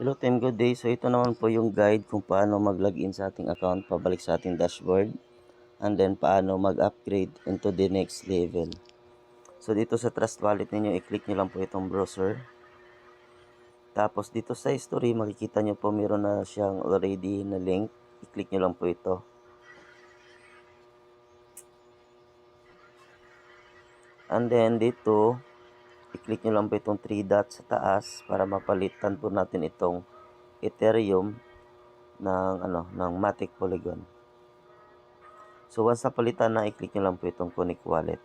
Hello team, good day. So ito naman po yung guide kung paano mag-login sa ating account, pabalik sa ating dashboard, and then paano mag-upgrade into the next level. So dito sa Trust Wallet ninyo, i-click nyo lang po itong browser. Tapos dito sa history, makikita nyo po meron na siyang already na link. I-click nyo lang po ito. And then dito, i-click nyo lang po itong 3 dots sa taas para mapalitan po natin itong Ethereum ng Matic Polygon. So once napalitan na, i-click nyo lang po itong Connect Wallet.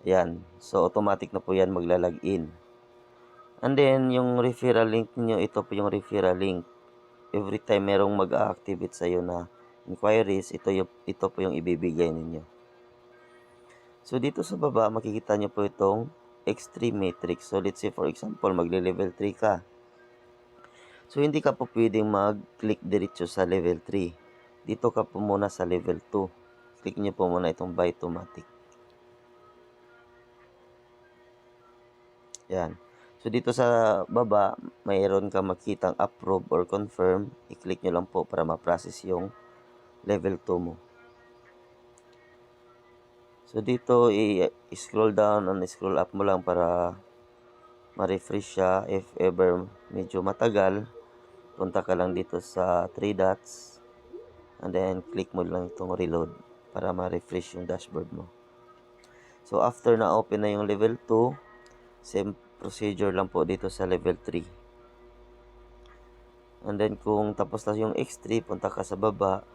Ayan. So automatic na po yan magla-login. And then yung referral link niyo, ito po yung referral link. Every time merong mag-a-activate sa iyo na inquiries, ito po yung ibibigay ninyo. So dito sa baba, makikita nyo po itong X3 matrix. So let's say for example, magle-level 3 ka. So hindi ka po pwedeng mag-click diretso sa level 3. Dito ka po muna sa level 2. Click nyo po muna itong buy automatic. Yan. So dito sa baba, mayroon ka makitang approve or confirm. I-click nyo lang po para ma-process yung level 2 mo. So dito, i-scroll down and scroll up mo lang para ma-refresh siya. If ever medyo matagal, punta ka lang dito sa 3 dots. And then, click mo lang itong reload para ma-refresh yung dashboard mo. So after na open na yung level 2, same procedure lang po dito sa level 3. And then kung tapos na yung X3, punta ka sa baba.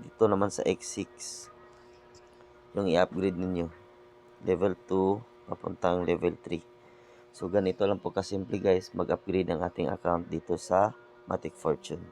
Dito naman sa X6, yung i-upgrade ninyo. Level 2, papuntang level 3. So ganito lang po kasimple guys, mag-upgrade ang ating account dito sa Matic Fortune.